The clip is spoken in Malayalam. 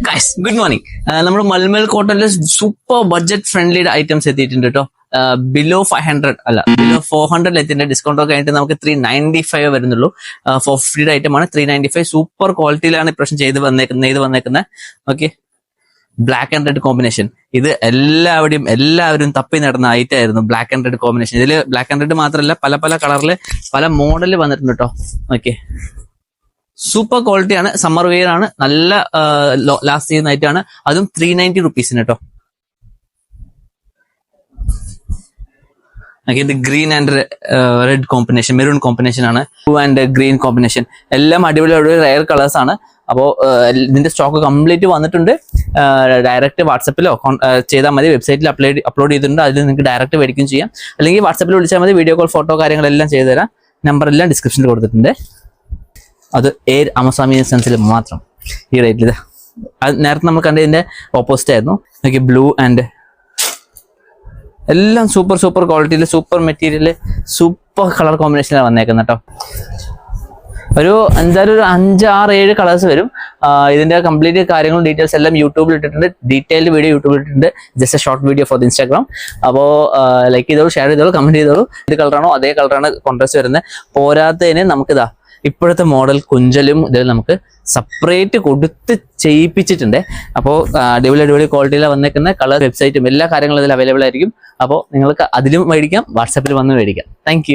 Guys good morning. നമ്മുടെ മൽമൽ കോട്ടണില് സൂപ്പർ ബഡ്ജറ്റ് ഫ്രണ്ട്ലി ഐറ്റംസ് എത്തിയിട്ടുണ്ട് കേട്ടോ. ബിലോ 500 അല്ല, ബിലോ 400 എത്തിന്റെ ഡിസ്കൗണ്ട് ഒക്കെ ആയിട്ട് നമുക്ക് 395 വരുന്നുള്ളൂ. 450 ഐറ്റം ആണ്. 395 സൂപ്പർ ക്വാളിറ്റിയിലാണ് ഇപ്രാവശ്യം ചെയ്ത് വന്നേക്കുന്നത്. Okay, black and red combination. ഇത് എല്ലാവരും തപ്പി നടന്ന ഐറ്റം ആയിരുന്നു. Black and red combination. ഇതിൽ ബ്ലാക്ക് ആൻഡ് റെഡ് മാത്രമല്ല, പല കളറില് പല മോഡല് വന്നിട്ടുണ്ട് കേട്ടോ. ഓക്കെ, സൂപ്പർ ക്വാളിറ്റിയാണ്. സമ്മർ വെയർ ആണ്. നല്ല ലാസ്റ്റ് ചെയ്യുന്ന ഐറ്റമാണ്. അതും 390 റുപ്പീസിന് കേട്ടോ. ഇത് green and red combination, maroon combination ആണ്. Blue and green combination. എല്ലാം അടിപൊളി റയർ കളേഴ്സ് ആണ്. അപ്പോൾ ഇതിന്റെ സ്റ്റോക്ക് കംപ്ലീറ്റ് വന്നിട്ടുണ്ട്. ഡയറക്റ്റ് വാട്സപ്പിലോ ചെയ്താൽ മതി. വെബ്സൈറ്റിൽ അപ്ലോഡ് ചെയ്തിട്ടുണ്ട്. അതിൽ നിങ്ങൾക്ക് ഡയറക്റ്റ് മേടിക്കുകയും ചെയ്യാം. അല്ലെങ്കിൽ വാട്സപ്പിൽ വിളിച്ചാൽ മതി. വീഡിയോ കോൾ, ഫോട്ടോ കാര്യങ്ങളെല്ലാം ചെയ്തു തരാം. നമ്പർ എല്ലാം ഡിസ്ക്രിപ്ഷനിൽ കൊടുത്തിട്ടുണ്ട്. അത് എയർ അമസാമി സെൻസിൽ മാത്രം ഈ റേറ്റിൽ. അത് നേരത്തെ നമ്മൾ കണ്ടതിന്റെ ഓപ്പോസിറ്റ് ആയിരുന്നു. ഓക്കെ, ബ്ലൂ ആൻഡ് എല്ലാം സൂപ്പർ ക്വാളിറ്റിയിൽ, സൂപ്പർ മെറ്റീരിയൽ, സൂപ്പർ കളർ കോമ്പിനേഷനിലാണ് വന്നേക്കുന്നത് കേട്ടോ. എന്തായാലും ഒരു 5-6-7 കളേഴ്സ് വരും. ഇതിന്റെ കംപ്ലീറ്റ് കാര്യങ്ങളും ഡീറ്റെയിൽസ് എല്ലാം യൂട്യൂബിൽ ഇട്ടിട്ടുണ്ട്. ഡീറ്റെയിൽഡ് വീഡിയോ യൂട്യൂബിൽ ഇട്ടിട്ടുണ്ട്. Just A short video for the Instagram. അപ്പോൾ ലൈക്ക് ചെയ്തോളൂ, ഷെയർ ചെയ്തോളൂ, കമന്റ് ചെയ്തോളൂ. ഇത് കളറാണോ അതേ കളറാണ് കോൺട്രാസ്റ്റ് വരുന്നത്. പോരാത്തതിന് നമുക്കിതാ ഇപ്പോഴത്തെ മോഡൽ കുഞ്ചലും ഇതിൽ നമുക്ക് സെപ്പറേറ്റ് കൊടുത്ത് ചെയ്യിപ്പിച്ചിട്ടുണ്ട്. അപ്പോൾ അടിപൊളി ക്വാളിറ്റിയിലാണ് വന്നേക്കുന്ന. കളർ, വെബ്സൈറ്റും എല്ലാ കാര്യങ്ങളും ഇതിൽ അവൈലബിൾ ആയിരിക്കും. അപ്പോൾ നിങ്ങൾക്ക് അതിലും മേടിക്കാം, വാട്സാപ്പിൽ വന്ന് മേടിക്കാം. താങ്ക്